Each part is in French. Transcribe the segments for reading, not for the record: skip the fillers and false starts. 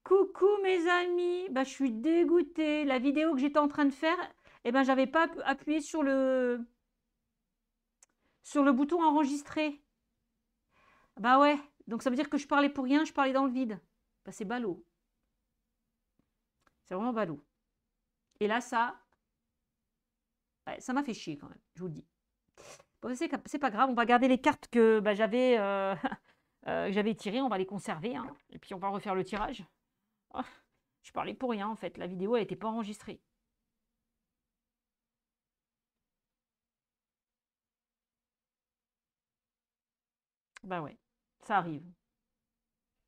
Coucou mes amis, bah, je suis dégoûtée. La vidéo que j'étais en train de faire, eh ben, j'avais pas appuyé sur le bouton enregistrer. Bah ouais, donc ça veut dire que je parlais pour rien, je parlais dans le vide. Bah, c'est ballot. C'est vraiment ballot. Et là, ouais, ça m'a fait chier quand même, je vous le dis. Bon, c'est pas grave, on va garder les cartes que bah, j'avais tirées, on va les conserver, hein, et puis on va refaire le tirage. Oh, je parlais pour rien en fait, la vidéo elle n'était pas enregistrée. Bah ouais, ça arrive.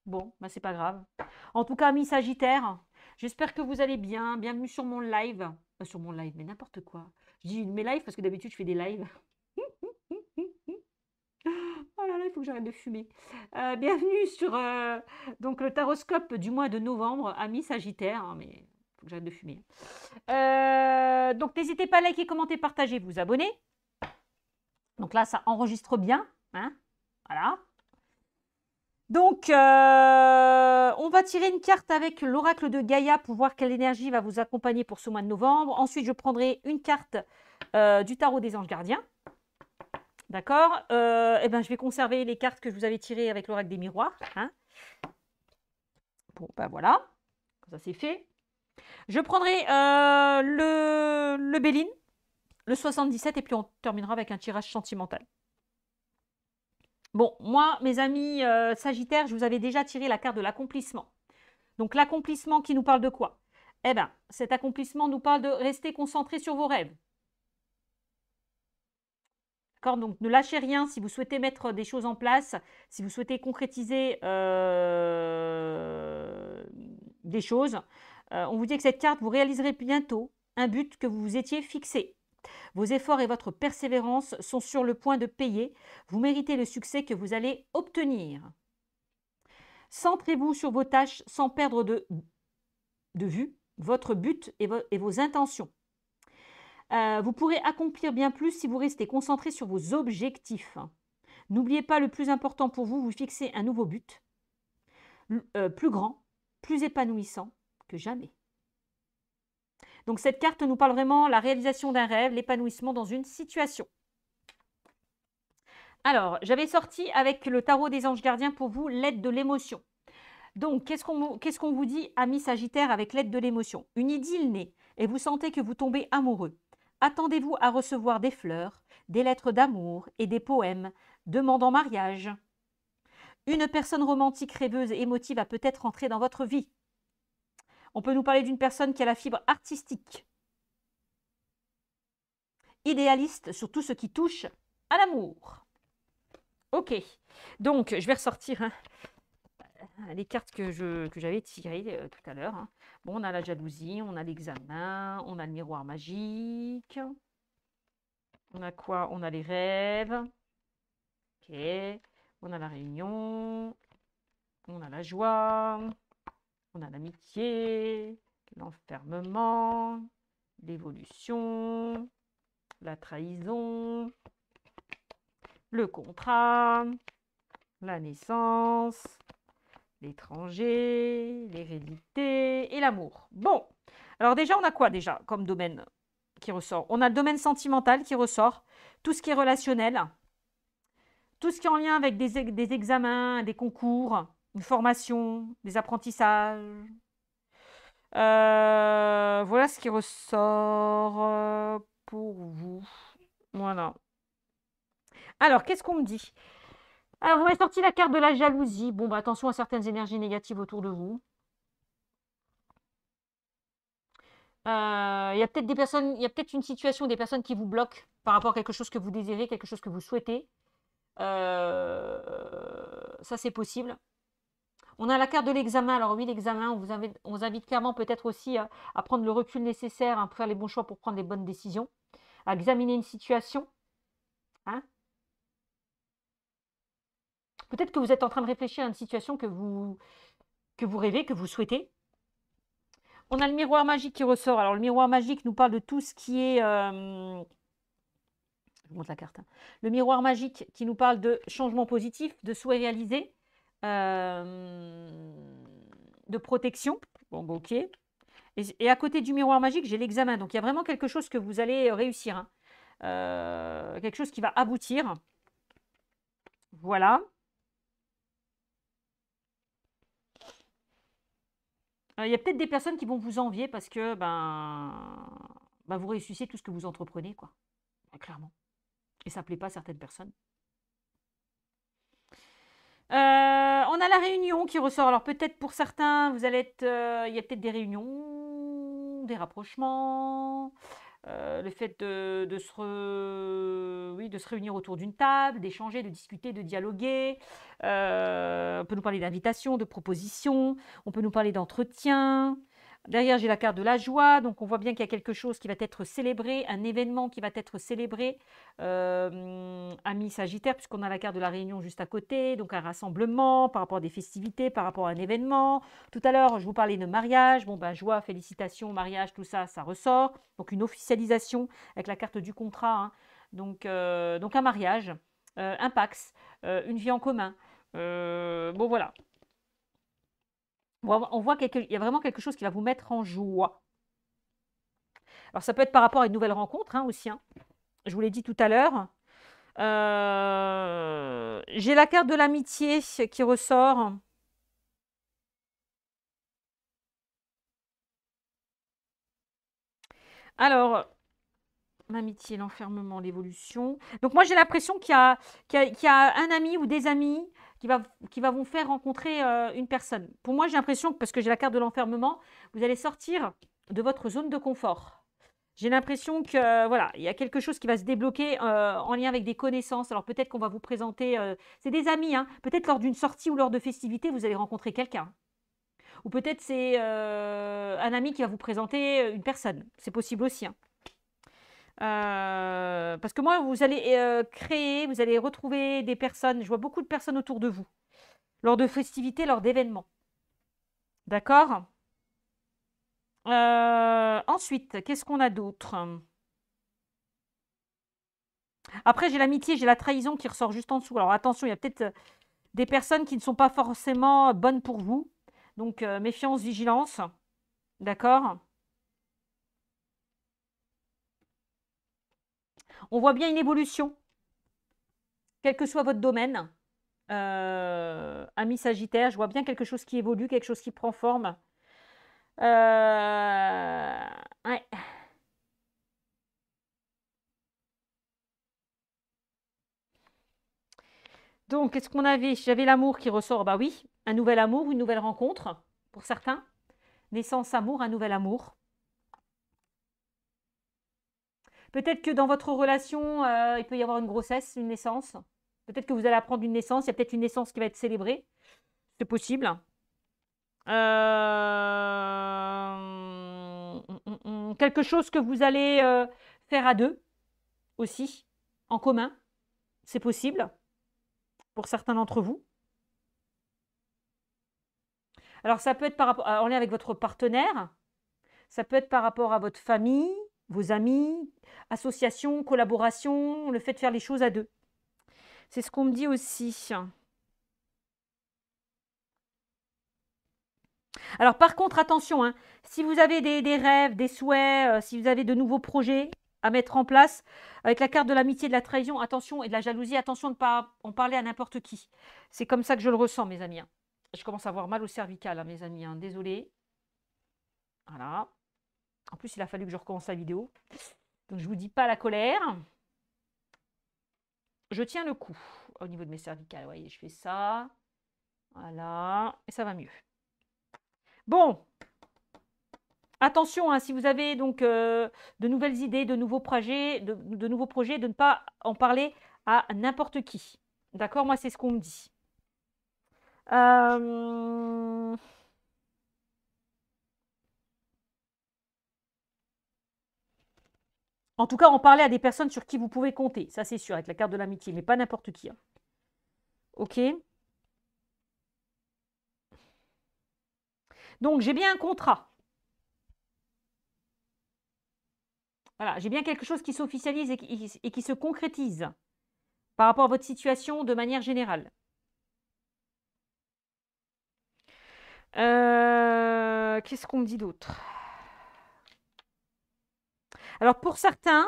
Bon, bah c'est pas grave. En tout cas, amis Sagittaire, j'espère que vous allez bien. Bienvenue sur mon live. Sur mon live, mais n'importe quoi. Je dis mes lives parce que d'habitude je fais des lives. Oh là là, il faut que j'arrête de fumer. Bienvenue sur donc le taroscope du mois de novembre, amis Sagittaire. Hein, mais il faut que j'arrête de fumer. Donc n'hésitez pas à liker, commenter, partager, vous abonner. Donc là, ça enregistre bien. Hein, voilà. Donc, on va tirer une carte avec l'oracle de Gaïa pour voir quelle énergie va vous accompagner pour ce mois de novembre. Ensuite, je prendrai une carte du tarot des anges gardiens. D'accord. Eh ben, je vais conserver les cartes que je vous avais tirées avec l'oracle des miroirs. Hein. Bon, ben voilà. Ça, c'est fait. Je prendrai le Béline, le 77, et puis on terminera avec un tirage sentimental. Bon, moi, mes amis Sagittaires, je vous avais déjà tiré la carte de l'accomplissement. Donc, l'accomplissement qui nous parle de quoi? Eh bien, cet accomplissement nous parle de rester concentré sur vos rêves. D'accord? Donc, ne lâchez rien si vous souhaitez mettre des choses en place, si vous souhaitez concrétiser des choses. On vous dit que cette carte, vous réaliserez bientôt un but que vous vous étiez fixé. Vos efforts et votre persévérance sont sur le point de payer. Vous méritez le succès que vous allez obtenir. Centrez-vous sur vos tâches sans perdre de vue votre but et vos intentions. Vous pourrez accomplir bien plus si vous restez concentré sur vos objectifs. N'oubliez pas le plus important pour vous, vous fixez un nouveau but, plus grand, plus épanouissant que jamais. Donc cette carte nous parle vraiment de la réalisation d'un rêve, l'épanouissement dans une situation. Alors, j'avais sorti avec le tarot des anges gardiens pour vous l'aide de l'émotion. Donc, qu'est-ce qu'on vous dit, amis Sagittaire, avec l'aide de l'émotion? Une idylle naît et vous sentez que vous tombez amoureux. Attendez-vous à recevoir des fleurs, des lettres d'amour et des poèmes demandant mariage. Une personne romantique, rêveuse et émotive a peut-être entré dans votre vie. On peut nous parler d'une personne qui a la fibre artistique, idéaliste sur tout ce qui touche à l'amour. Ok, donc je vais ressortir les cartes que j'avais tirées tout à l'heure. Hein. Bon, on a la jalousie, on a l'examen, on a le miroir magique. On a quoi? On a les rêves. Ok. On a la réunion. On a la joie. On a l'amitié. L'enfermement. L'évolution. La trahison. Le contrat. La naissance. L'étranger. L'hérédité. Et l'amour. Bon. Alors déjà, on a quoi déjà comme domaine qui ressort? On a le domaine sentimental qui ressort. Tout ce qui est relationnel. Tout ce qui est en lien avec des examens, des concours, une formation, des apprentissages. Voilà ce qui ressort pour vous. Voilà. Alors, qu'est-ce qu'on me dit? Alors, vous m'avez sorti la carte de la jalousie. Bon, bah, attention à certaines énergies négatives autour de vous. Il y a peut-être des personnes, il y a peut-être une situation, des personnes qui vous bloquent par rapport à quelque chose que vous désirez, quelque chose que vous souhaitez. Ça, c'est possible. On a la carte de l'examen. Alors oui, l'examen, on vous invite clairement peut-être aussi à prendre le recul nécessaire, hein, pour faire les bons choix pour prendre les bonnes décisions, à examiner une situation. Hein. Peut-être que vous êtes en train de réfléchir à une situation que vous rêvez, que vous souhaitez. On a le miroir magique qui ressort. Alors le miroir magique nous parle de tout ce qui est... je vous montre la carte. Hein. Le miroir magique qui nous parle de changement positif, de souhaits réalisés. de protection. Bon, bah, ok. Et à côté du miroir magique, j'ai l'examen. Donc, il y a vraiment quelque chose que vous allez réussir, hein. Quelque chose qui va aboutir. Voilà. Il y a peut-être des personnes qui vont vous envier parce que vous réussissez tout ce que vous entreprenez, quoi. Clairement. Et ça ne plaît pas à certaines personnes. On a la réunion qui ressort. Alors peut-être pour certains, vous allez être, il y a peut-être des réunions, des rapprochements, le fait de se réunir autour d'une table, d'échanger, de discuter, de dialoguer. On peut nous parler d'invitation, de propositions, on peut nous parler d'entretien. Derrière, j'ai la carte de la joie, donc on voit bien qu'il y a quelque chose qui va être célébré, un événement qui va être célébré. Amis Sagittaire, puisqu'on a la carte de la réunion juste à côté, donc un rassemblement par rapport à des festivités, par rapport à un événement. Tout à l'heure, je vous parlais de mariage. Bon, joie, félicitations, mariage, tout ça, ça ressort. Donc une officialisation avec la carte du contrat, hein. Donc un mariage, un pax, une vie en commun. Bon, voilà. On voit qu'il y a vraiment quelque chose qui va vous mettre en joie. Alors, ça peut être par rapport à une nouvelle rencontre, hein, aussi, hein. Je vous l'ai dit tout à l'heure. J'ai la carte de l'amitié qui ressort. Alors, l'amitié, l'enfermement, l'évolution. Donc, moi, j'ai l'impression qu'il y a un ami ou des amis qui va vous faire rencontrer une personne. Pour moi, j'ai l'impression que, parce que j'ai la carte de l'enfermement, vous allez sortir de votre zone de confort. J'ai l'impression que voilà, il y a quelque chose qui va se débloquer en lien avec des connaissances. Alors peut-être qu'on va vous présenter, c'est des amis, hein. Peut-être lors d'une sortie ou lors de festivités, vous allez rencontrer quelqu'un. Ou peut-être c'est un ami qui va vous présenter une personne. C'est possible aussi, hein. Parce que moi, vous allez créer, vous allez retrouver des personnes. Je vois beaucoup de personnes autour de vous lors de festivités, lors d'événements. D'accord? Ensuite, qu'est-ce qu'on a d'autre? Après, j'ai l'amitié, j'ai la trahison qui ressort juste en dessous. Alors attention, il y a peut-être des personnes qui ne sont pas forcément bonnes pour vous. Donc méfiance, vigilance. D'accord? On voit bien une évolution, quel que soit votre domaine. Ami Sagittaire, je vois bien quelque chose qui évolue, quelque chose qui prend forme. Ouais. Donc, qu'est-ce qu'on avait? J'avais l'amour qui ressort. Bah oui, un nouvel amour, une nouvelle rencontre pour certains. Naissance amour, un nouvel amour. Peut-être que dans votre relation, il peut y avoir une grossesse, une naissance. Peut-être que vous allez apprendre une naissance. Il y a peut-être une naissance qui va être célébrée. C'est possible. Quelque chose que vous allez faire à deux aussi, en commun. C'est possible pour certains d'entre vous. Alors, ça peut être en lien avec votre partenaire. Ça peut être par rapport à votre famille, vos amis, association, collaboration, le fait de faire les choses à deux. C'est ce qu'on me dit aussi. Alors par contre, attention, hein, si vous avez des rêves, des souhaits, si vous avez de nouveaux projets à mettre en place, avec la carte de l'amitié, de la trahison, attention, et de la jalousie, attention de ne pas en parler à n'importe qui. C'est comme ça que je le ressens, mes amis, hein. Je commence à avoir mal au cervical, hein, mes amis, hein. Désolée. Voilà. En plus, il a fallu que je recommence la vidéo. Donc, je ne vous dis pas la colère. Je tiens le coup au niveau de mes cervicales. Vous voyez, je fais ça. Voilà. Et ça va mieux. Bon. Attention, hein, si vous avez donc de nouvelles idées, de nouveaux projets, de ne pas en parler à n'importe qui. D'accord? Moi, c'est ce qu'on me dit. En tout cas, en parler à des personnes sur qui vous pouvez compter. Ça, c'est sûr, avec la carte de l'amitié, mais pas n'importe qui, hein. Ok? Donc, j'ai bien un contrat. Voilà, j'ai bien quelque chose qui s'officialise et qui se concrétise par rapport à votre situation de manière générale. Qu'est-ce qu'on me dit d'autre? Alors, pour certains,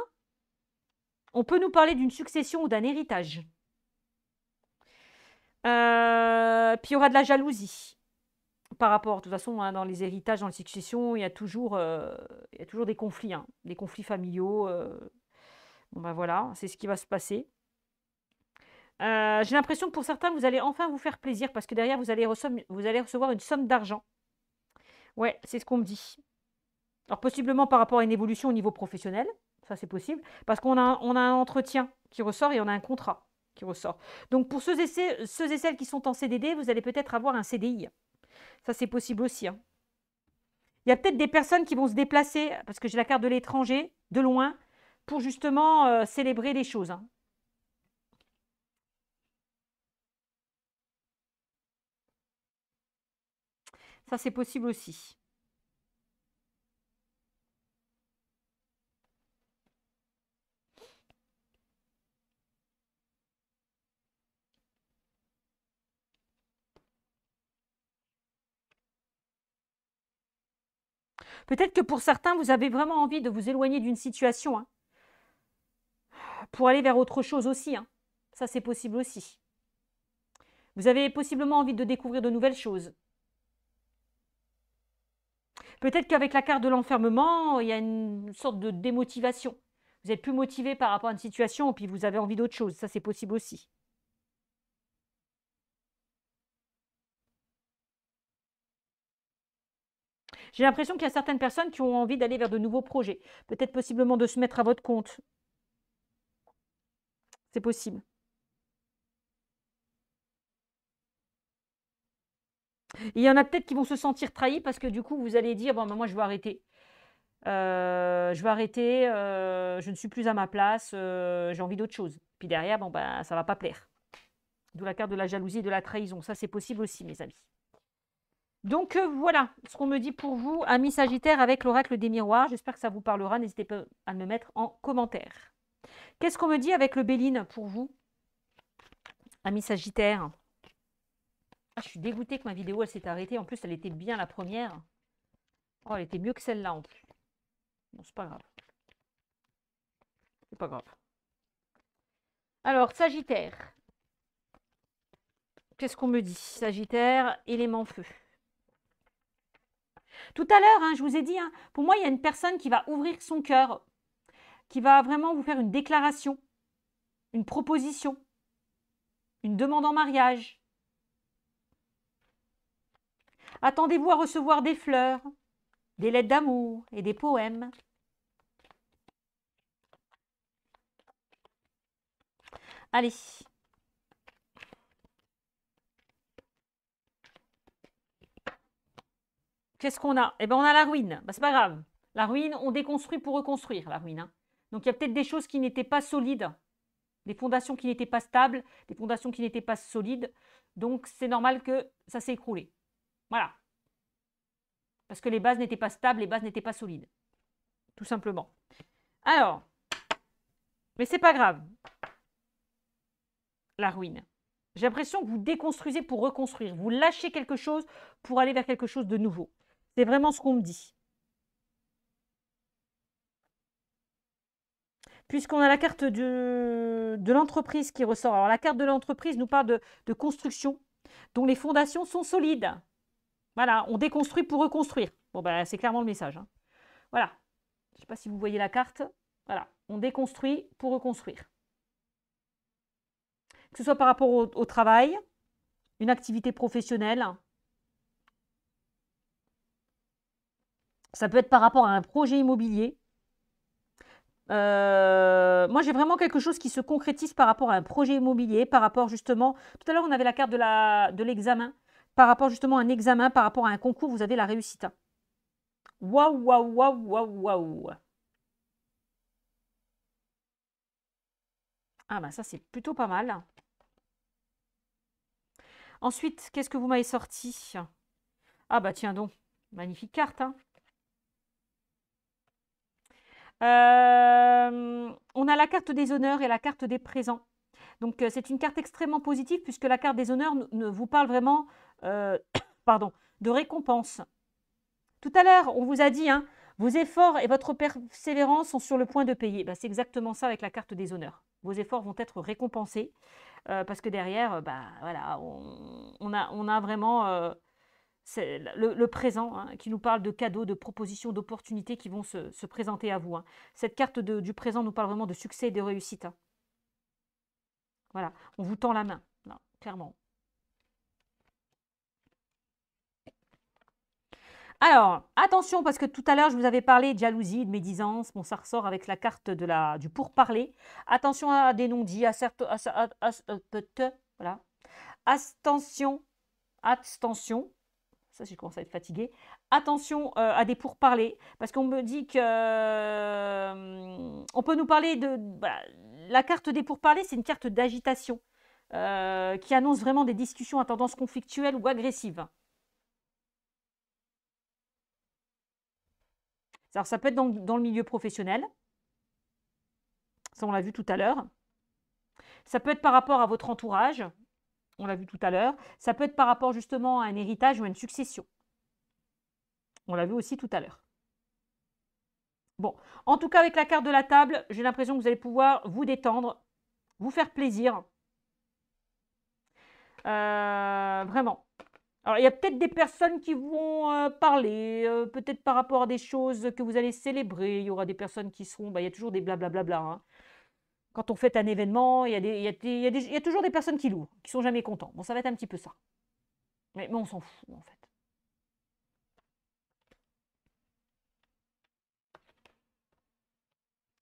on peut nous parler d'une succession ou d'un héritage. Puis il y aura de la jalousie par rapport, de toute façon, hein, dans les héritages, dans les successions, il y a toujours des conflits, hein, des conflits familiaux. Bon ben voilà, c'est ce qui va se passer. J'ai l'impression que pour certains, vous allez enfin vous faire plaisir parce que derrière, vous allez recevoir une somme d'argent. Ouais, c'est ce qu'on me dit. Alors possiblement par rapport à une évolution au niveau professionnel, ça c'est possible, parce qu'on a un entretien qui ressort et on a un contrat qui ressort. Donc pour ceux et celles qui sont en CDD, vous allez peut-être avoir un CDI. Ça c'est possible aussi, hein. Il y a peut-être des personnes qui vont se déplacer, parce que j'ai la carte de l'étranger, de loin, pour justement célébrer les choses, hein. Ça c'est possible aussi. Peut-être que pour certains, vous avez vraiment envie de vous éloigner d'une situation, hein, pour aller vers autre chose aussi, hein. Ça c'est possible aussi. Vous avez possiblement envie de découvrir de nouvelles choses. Peut-être qu'avec la carte de l'enfermement, il y a une sorte de démotivation. Vous êtes plus motivé par rapport à une situation et puis vous avez envie d'autre chose. Ça, c'est possible aussi. J'ai l'impression qu'il y a certaines personnes qui ont envie d'aller vers de nouveaux projets. Peut-être possiblement de se mettre à votre compte. C'est possible. Il y en a peut-être qui vont se sentir trahis parce que du coup, vous allez dire, bon, ben, moi, je vais arrêter. Je ne suis plus à ma place, j'ai envie d'autre chose. Puis derrière, bon, ben, ça ne va pas plaire. D'où la carte de la jalousie et de la trahison. Ça, c'est possible aussi, mes amis. Donc voilà ce qu'on me dit pour vous, amis Sagittaire, avec l'oracle des miroirs. J'espère que ça vous parlera. N'hésitez pas à me le mettre en commentaire. Qu'est-ce qu'on me dit avec le Béline pour vous, amis Sagittaire? Ah, je suis dégoûtée que ma vidéo elle s'est arrêtée. En plus, elle était bien la première. Oh, elle était mieux que celle-là en plus. Bon, c'est pas grave. C'est pas grave. Alors, Sagittaire. Qu'est-ce qu'on me dit? Sagittaire, élément feu. Tout à l'heure, hein, je vous ai dit, hein, pour moi, il y a une personne qui va ouvrir son cœur, qui va vraiment vous faire une déclaration, une proposition, une demande en mariage. Attendez-vous à recevoir des fleurs, des lettres d'amour et des poèmes. Allez. Qu'est-ce qu'on a? Eh bien, on a la ruine. Bah, c'est pas grave. La ruine, on déconstruit pour reconstruire, la ruine, hein. Donc, il y a peut-être des choses qui n'étaient pas solides, des fondations qui n'étaient pas stables, des fondations qui n'étaient pas solides. Donc, c'est normal que ça s'est écroulé. Voilà. Parce que les bases n'étaient pas stables, les bases n'étaient pas solides. Tout simplement. Alors, mais c'est pas grave. La ruine. J'ai l'impression que vous déconstruisez pour reconstruire. Vous lâchez quelque chose pour aller vers quelque chose de nouveau. C'est vraiment ce qu'on me dit. Puisqu'on a la carte de l'entreprise qui ressort. Alors, la carte de l'entreprise nous parle de construction, dont les fondations sont solides. Voilà, on déconstruit pour reconstruire. Bon, ben, c'est clairement le message, hein. Voilà. Je ne sais pas si vous voyez la carte. Voilà, on déconstruit pour reconstruire. Que ce soit par rapport au travail, une activité professionnelle. Ça peut être par rapport à un projet immobilier. Moi, j'ai vraiment quelque chose qui se concrétise par rapport à un projet immobilier, par rapport justement, tout à l'heure, on avait la carte de l'examen, par rapport justement à un examen, par rapport à un concours, vous avez la réussite. Waouh, waouh, waouh, waouh, waouh. Ah ben ça, c'est plutôt pas mal. Ensuite, qu'est-ce que vous m'avez sorti? Ah bah tiens donc, magnifique carte, hein. On a la carte des honneurs et la carte des présents. Donc, c'est une carte extrêmement positive puisque la carte des honneurs vous parle vraiment pardon, de récompense. Tout à l'heure, on vous a dit, hein, vos efforts et votre persévérance sont sur le point de payer. Bah, c'est exactement ça avec la carte des honneurs. Vos efforts vont être récompensés parce que derrière, bah, voilà, on a vraiment c'est le présent hein, qui nous parle de cadeaux, de propositions, d'opportunités qui vont se présenter à vous. Hein. Cette carte du présent nous parle vraiment de succès et de réussite. Hein. Voilà, on vous tend la main, là, clairement. Alors, attention, parce que tout à l'heure, je vous avais parlé de jalousie, de médisance. Bon, ça ressort avec la carte du pourparler. Attention à des non-dits, voilà. Attention, abstention. Ça, j'ai commencé à être fatiguée. Attention à des pourparlers, parce qu'on me dit que on peut nous parler de la carte des pourparlers, c'est une carte d'agitation qui annonce vraiment des discussions à tendance conflictuelle ou agressive. Alors, ça peut être dans le milieu professionnel. Ça, on l'a vu tout à l'heure. Ça peut être par rapport à votre entourage. On l'a vu tout à l'heure. Ça peut être par rapport justement à un héritage ou à une succession. On l'a vu aussi tout à l'heure. Bon, en tout cas, avec la carte de la table, j'ai l'impression que vous allez pouvoir vous détendre, vous faire plaisir. Vraiment. Alors, il y a peut-être des personnes qui vont parler, peut-être par rapport à des choses que vous allez célébrer. Il y aura des personnes qui seront... il y a toujours des blablabla. Hein. Quand on fête un événement, il y a toujours des personnes qui louent, qui sont jamais contents. Bon, ça va être un petit peu ça. Mais on s'en fout, en fait.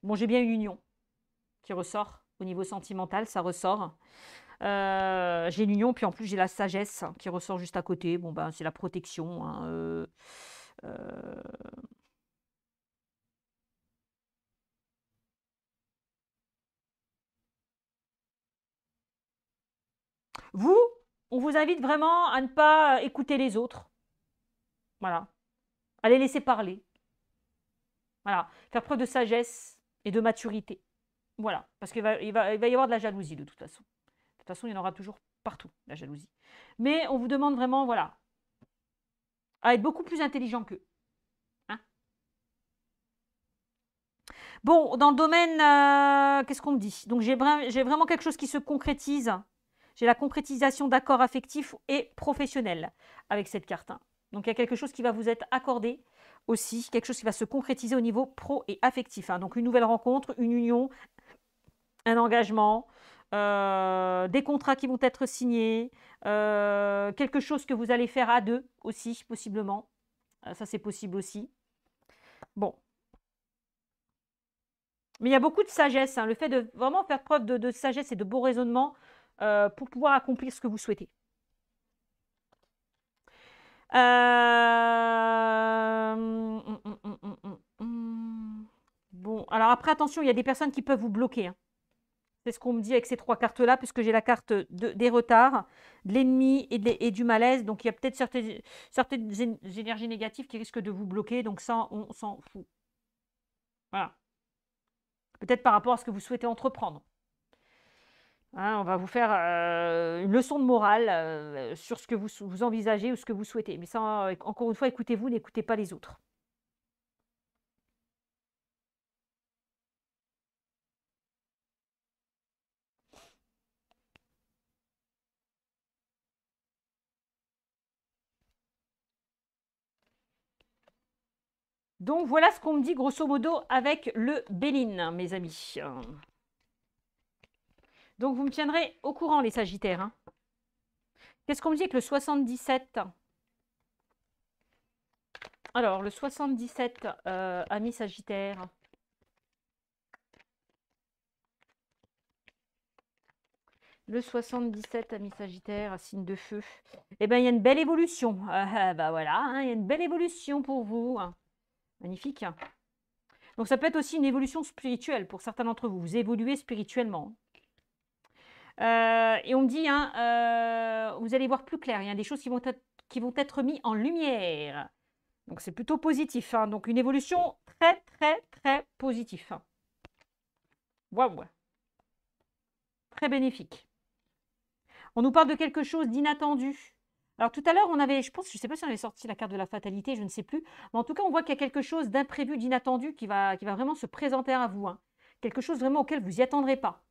Bon, j'ai bien une union qui ressort. Au niveau sentimental, ça ressort. J'ai l'union, puis en plus j'ai la sagesse qui ressort juste à côté. Bon, ben, c'est la protection. Hein, Vous, on vous invite vraiment à ne pas écouter les autres. Voilà. À les laisser parler. Voilà. Faire preuve de sagesse et de maturité. Voilà. Parce qu'il va y avoir de la jalousie de toute façon. De toute façon, il y en aura toujours partout, la jalousie. Mais on vous demande vraiment, voilà, à être beaucoup plus intelligent qu'eux. Hein. Bon, dans le domaine, qu'est-ce qu'on me dit? Donc, j'ai vraiment quelque chose qui se concrétise. J'ai la concrétisation d'accords affectifs et professionnels avec cette carte. Hein. Donc, il y a quelque chose qui va vous être accordé aussi, quelque chose qui va se concrétiser au niveau pro et affectif. Hein. Donc, une nouvelle rencontre, une union, un engagement, des contrats qui vont être signés, quelque chose que vous allez faire à deux aussi, possiblement. Ça, c'est possible aussi. Bon. Mais il y a beaucoup de sagesse, hein, le fait de vraiment faire preuve de sagesse et de beau raisonnement pour pouvoir accomplir ce que vous souhaitez. Bon, alors après, attention, il y a des personnes qui peuvent vous bloquer. Hein. C'est ce qu'on me dit avec ces trois cartes-là, puisque j'ai la carte des retards, de l'ennemi et du malaise. Donc, il y a peut-être certaines énergies négatives qui risquent de vous bloquer. Donc, ça, on s'en fout. Voilà. Peut-être par rapport à ce que vous souhaitez entreprendre. Hein, on va vous faire une leçon de morale sur ce que vous envisagez ou ce que vous souhaitez. Mais ça, encore une fois, écoutez-vous, n'écoutez pas les autres. Donc, voilà ce qu'on me dit grosso modo avec le Béline, mes amis. Donc, vous me tiendrez au courant, les Sagittaires. Hein. Qu'est-ce qu'on me dit avec le 77 ? Alors, le 77, amis Sagittaires. Le 77, amis Sagittaires, signe de feu. Eh bien, il y a une belle évolution. Bah voilà, hein, il y a une belle évolution pour vous. Magnifique. Donc, ça peut être aussi une évolution spirituelle pour certains d'entre vous. Vous évoluez spirituellement. Et on me dit, hein, vous allez voir plus clair. Il y a des choses qui vont être mises en lumière. Donc, c'est plutôt positif. Hein. Donc, une évolution très, très, très positive. Waouh. Très bénéfique. On nous parle de quelque chose d'inattendu. Alors tout à l'heure, on avait, je pense, je ne sais pas si on avait sorti la carte de la fatalité, je ne sais plus. Mais en tout cas, on voit qu'il y a quelque chose d'imprévu, d'inattendu qui va vraiment se présenter à vous, hein. Quelque chose vraiment auquel vous n'y attendrez pas,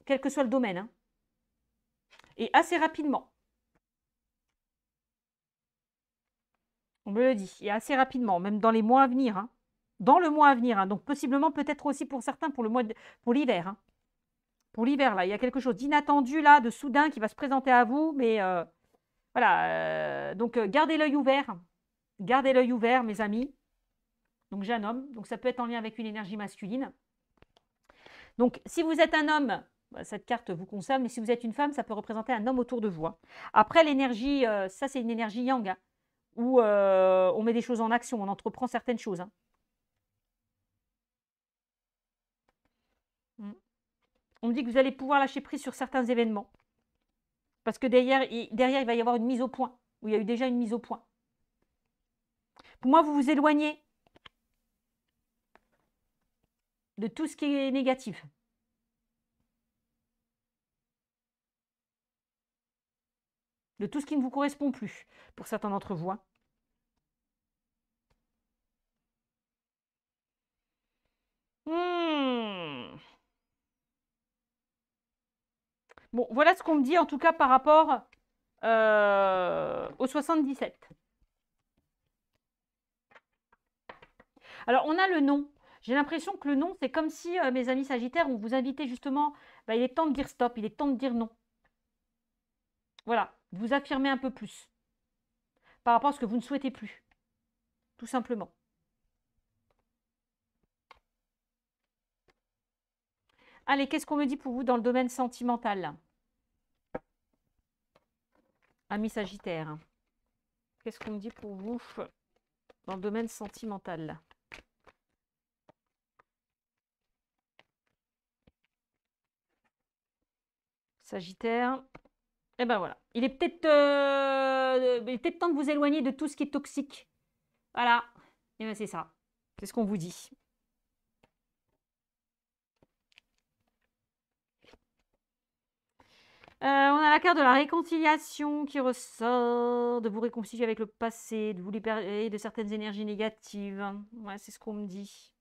quel que soit le domaine, hein. Et assez rapidement. On me le dit, et assez rapidement, même dans les mois à venir, hein. Dans le mois à venir, hein. Donc possiblement, peut-être aussi pour certains, pour l'hiver, hein. Pour l'hiver, là, il y a quelque chose d'inattendu, là, de soudain qui va se présenter à vous, mais voilà. Donc gardez l'œil ouvert. Gardez l'œil ouvert, mes amis. Donc j'ai un homme, donc ça peut être en lien avec une énergie masculine. Donc si vous êtes un homme, cette carte vous concerne, mais si vous êtes une femme, ça peut représenter un homme autour de vous, hein. Après, l'énergie, ça c'est une énergie yang, hein, où on met des choses en action, on entreprend certaines choses, hein. Mm. On me dit que vous allez pouvoir lâcher prise sur certains événements. Parce que derrière, il va y avoir une mise au point, où il y a eu déjà une mise au point. Pour moi, vous vous éloignez de tout ce qui est négatif. De tout ce qui ne vous correspond plus, pour certains d'entre vous, hein. Bon, voilà ce qu'on me dit en tout cas par rapport au 77. Alors, on a le nom. J'ai l'impression que le nom, c'est comme si, mes amis Sagittaires, on vous invitait justement, il est temps de dire stop, il est temps de dire non. Voilà, vous affirmez un peu plus par rapport à ce que vous ne souhaitez plus, tout simplement. Allez, qu'est-ce qu'on me dit pour vous dans le domaine sentimental, amis Sagittaires? Qu'est-ce qu'on me dit pour vous dans le domaine sentimental? Sagittaire. Et ben voilà. Il est peut-être temps de vous éloigner de tout ce qui est toxique. Voilà. Et ben c'est ça. C'est ce qu'on vous dit. On a la carte de la réconciliation qui ressort, de vous réconcilier avec le passé, de vous libérer de certaines énergies négatives. Ouais, c'est ce qu'on me dit.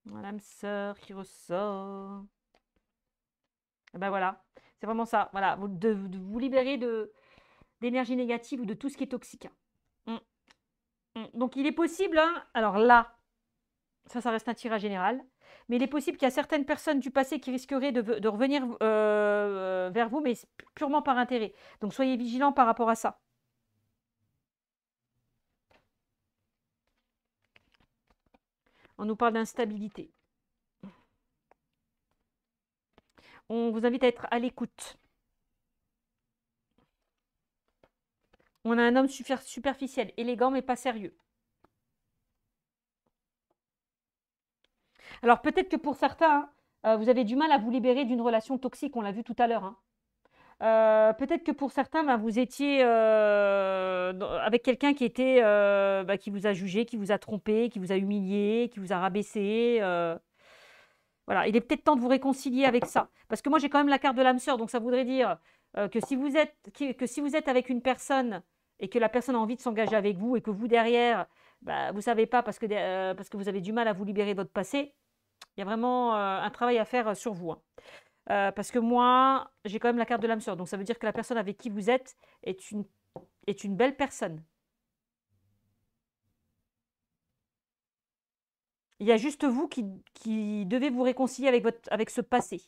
L'âme sœur qui ressort. Et ben voilà, c'est vraiment ça. Voilà, de vous libérer d'énergie négative ou de tout ce qui est toxique. Donc il est possible, hein, alors là, ça reste un tirage général, mais il est possible qu'il y a certaines personnes du passé qui risqueraient de revenir vers vous, mais purement par intérêt. Donc soyez vigilants par rapport à ça. On nous parle d'instabilité. On vous invite à être à l'écoute. On a un homme superficiel, élégant, mais pas sérieux. Alors peut-être que pour certains, vous avez du mal à vous libérer d'une relation toxique, on l'a vu tout à l'heure, hein. Peut-être que pour certains, vous étiez avec quelqu'un qui était, qui vous a jugé, qui vous a trompé, qui vous a humilié, qui vous a rabaissé. Voilà, il est peut-être temps de vous réconcilier avec ça. Parce que moi, j'ai quand même la carte de l'âme sœur, donc ça voudrait dire que si vous êtes avec une personne et que la personne a envie de s'engager avec vous et que vous, derrière, vous ne savez pas parce que vous avez du mal à vous libérer de votre passé, il y a vraiment un travail à faire sur vous, hein. Parce que moi, j'ai quand même la carte de l'âme sœur, donc ça veut dire que la personne avec qui vous êtes est une belle personne. Il y a juste vous qui devez vous réconcilier avec ce passé.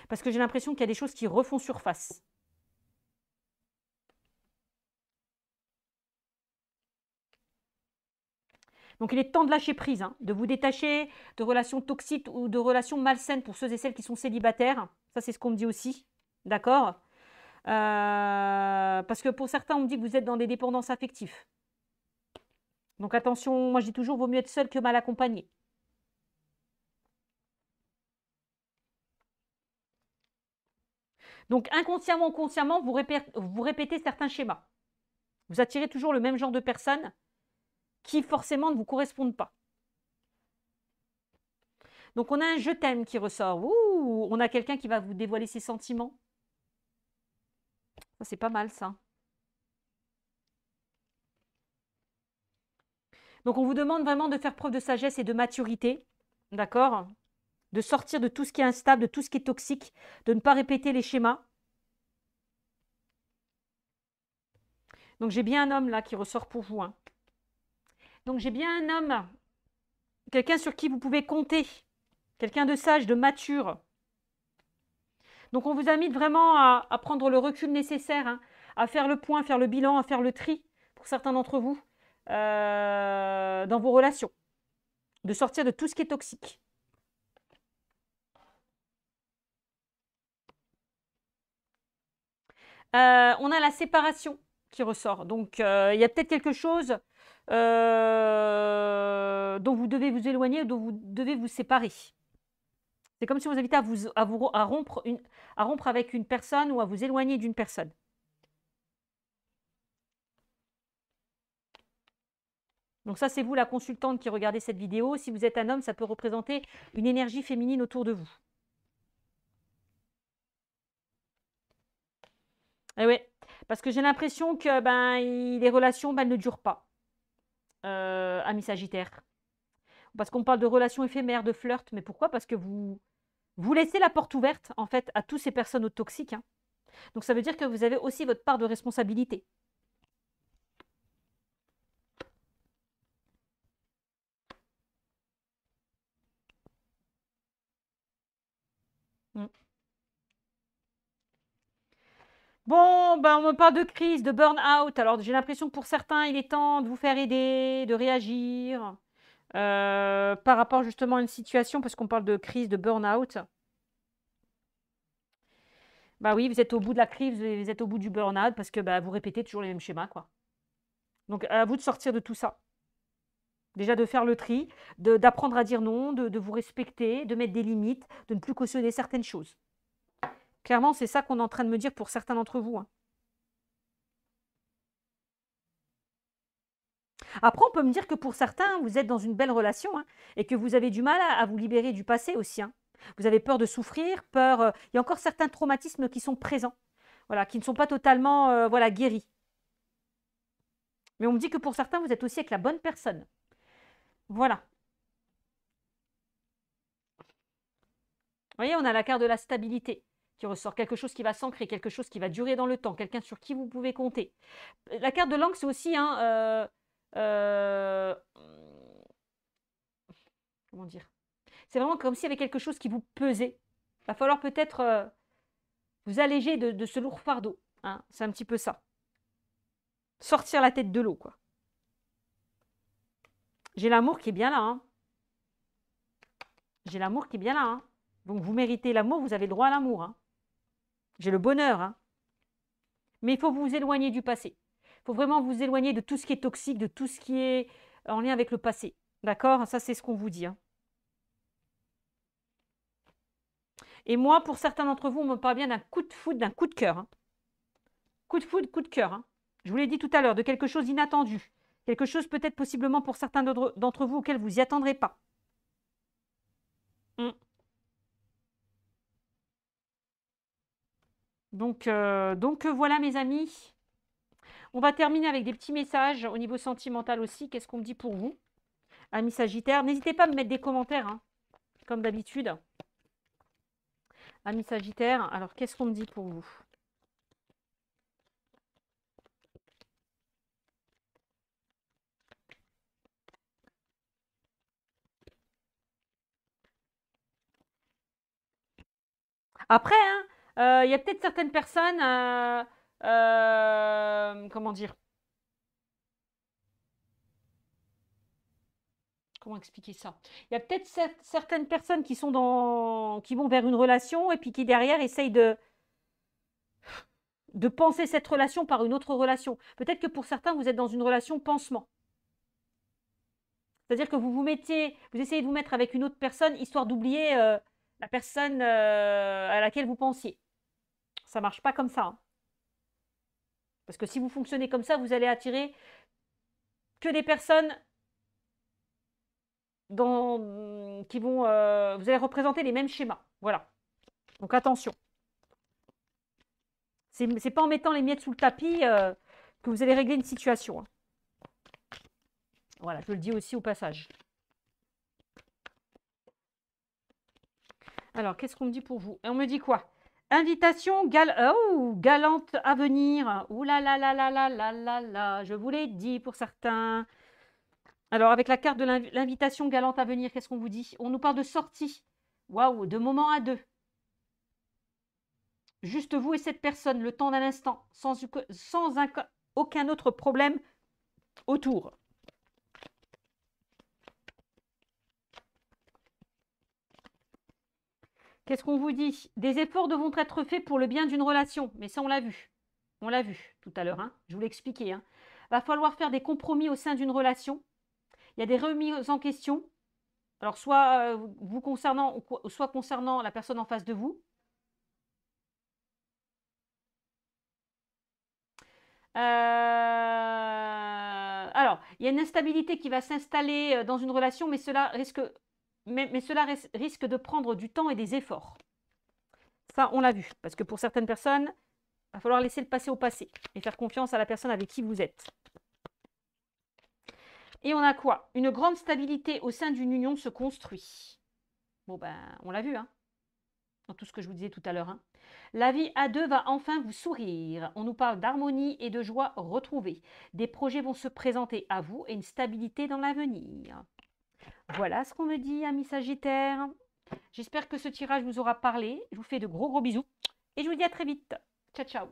Parce que j'ai l'impression qu'il y a des choses qui refont surface. Donc il est temps de lâcher prise, hein, de vous détacher de relations toxiques ou de relations malsaines pour ceux et celles qui sont célibataires. Ça, c'est ce qu'on me dit aussi. D'accord? Parce que pour certains, on me dit que vous êtes dans des dépendances affectives. Donc attention, moi je dis toujours, vaut mieux être seul que mal accompagné. Donc inconsciemment ou consciemment, vous répétez certains schémas. Vous attirez toujours le même genre de personnes qui forcément ne vous correspondent pas. Donc on a un je t'aime qui ressort. Ouh, on a quelqu'un qui va vous dévoiler ses sentiments. Ça, c'est pas mal, ça. Donc, on vous demande vraiment de faire preuve de sagesse et de maturité, d'accord? De sortir de tout ce qui est instable, de tout ce qui est toxique, de ne pas répéter les schémas. Donc, j'ai bien un homme là qui ressort pour vous, hein. Donc, j'ai bien un homme, quelqu'un sur qui vous pouvez compter, quelqu'un de sage, de mature. Donc, on vous invite vraiment à prendre le recul nécessaire, hein, à faire le point, faire le bilan, à faire le tri, pour certains d'entre vous, dans vos relations, de sortir de tout ce qui est toxique. On a la séparation qui ressort. Donc, il y a peut-être quelque chose dont vous devez vous éloigner, dont vous devez vous séparer. C'est comme si on vous invitait à rompre avec une personne ou à vous éloigner d'une personne. Donc ça, c'est vous, la consultante qui regardez cette vidéo. Si vous êtes un homme, ça peut représenter une énergie féminine autour de vous. Et oui, parce que j'ai l'impression que les relations ne durent pas, amis Sagittaire. Parce qu'on parle de relations éphémères, de flirt, mais pourquoi? Parce que vous laissez la porte ouverte, en fait, à toutes ces personnes toxiques, hein. Donc ça veut dire que vous avez aussi votre part de responsabilité. Mm. Bon, on me parle de crise, de burn-out. Alors j'ai l'impression que pour certains, il est temps de vous faire aider, de réagir par rapport justement à une situation, parce qu'on parle de crise, de burn-out. Bah oui, vous êtes au bout de la crise, vous êtes au bout du burn-out parce que vous répétez toujours les mêmes schémas, quoi. Donc à vous de sortir de tout ça. Déjà de faire le tri, d'apprendre à dire non, de vous respecter, de mettre des limites, de ne plus cautionner certaines choses. Clairement, c'est ça qu'on est en train de me dire pour certains d'entre vous, hein. Après, on peut me dire que pour certains, vous êtes dans une belle relation, hein, et que vous avez du mal à vous libérer du passé aussi, hein. Vous avez peur de souffrir, peur. Il y a encore certains traumatismes qui sont présents, voilà, qui ne sont pas totalement voilà, guéris. Mais on me dit que pour certains, vous êtes aussi avec la bonne personne. Voilà. Vous voyez, on a la carte de la stabilité qui ressort. Quelque chose qui va s'ancrer, quelque chose qui va durer dans le temps, quelqu'un sur qui vous pouvez compter. La carte de l'angle, c'est aussi, hein, comment dire? C'est vraiment comme s'il y avait quelque chose qui vous pesait. Il va falloir peut-être vous alléger de ce lourd fardeau, hein. C'est un petit peu ça. Sortir la tête de l'eau, quoi. J'ai l'amour qui est bien là, hein. J'ai l'amour qui est bien là, hein. Donc vous méritez l'amour, vous avez le droit à l'amour, hein. J'ai le bonheur, hein. Mais il faut vous éloigner du passé. Il faut vraiment vous éloigner de tout ce qui est toxique, de tout ce qui est en lien avec le passé. D'accord? Ça, c'est ce qu'on vous dit, hein. Et moi, pour certains d'entre vous, on me parle bien d'un coup de foudre, d'un coup de cœur, hein. Coup de foudre, coup de cœur, hein. Je vous l'ai dit tout à l'heure, de quelque chose d'inattendu. Quelque chose peut-être possiblement pour certains d'entre vous auquel vous n'y attendrez pas. Mm. Donc voilà mes amis. On va terminer avec des petits messages au niveau sentimental aussi. Qu'est-ce qu'on me dit pour vous, amis Sagittaires? N'hésitez pas à me mettre des commentaires, hein, comme d'habitude. Amis Sagittaires, alors qu'est-ce qu'on me dit pour vous? Après, hein, il y a peut-être certaines personnes, comment dire? Comment expliquer ça? Il y a peut-être certaines personnes qui vont vers une relation et puis qui derrière essayent de penser cette relation par une autre relation. Peut-être que pour certains, vous êtes dans une relation pansement. C'est-à-dire que vous essayez de vous mettre avec une autre personne histoire d'oublier la personne à laquelle vous pensiez. Ça ne marche pas comme ça, hein. Parce que si vous fonctionnez comme ça, vous allez attirer que des personnes qui vont... vous allez représenter les mêmes schémas. Voilà. Donc attention. C'est pas en mettant les miettes sous le tapis que vous allez régler une situation, hein. Voilà, je le dis aussi au passage. Alors, qu'est-ce qu'on me dit pour vous? Et on me dit quoi? Invitation galante à venir. Ouh là là là là là là là là. Je vous l'ai dit pour certains. Alors, avec la carte de l'invitation galante à venir, qu'est-ce qu'on vous dit? On nous parle de sortie. Waouh, de moments à deux. Juste vous et cette personne, le temps d'un instant, sans aucun autre problème autour. Qu'est-ce qu'on vous dit? Des efforts devront être faits pour le bien d'une relation. Mais ça, on l'a vu. On l'a vu tout à l'heure, hein. Je vous l'ai expliqué, hein. Va falloir faire des compromis au sein d'une relation. Il y a des remises en question. Alors, soit vous concernant, soit concernant la personne en face de vous. Alors, il y a une instabilité qui va s'installer dans une relation, mais cela risque de prendre du temps et des efforts. Ça, on l'a vu. Parce que pour certaines personnes, il va falloir laisser le passé au passé et faire confiance à la personne avec qui vous êtes. Et on a quoi? Une grande stabilité au sein d'une union se construit. Bon, ben, on l'a vu, hein, dans tout ce que je vous disais tout à l'heure, hein. La vie à deux va enfin vous sourire. On nous parle d'harmonie et de joie retrouvée. Des projets vont se présenter à vous et une stabilité dans l'avenir. Voilà ce qu'on me dit, amis Sagittaires. J'espère que ce tirage vous aura parlé. Je vous fais de gros bisous et je vous dis à très vite. Ciao, ciao.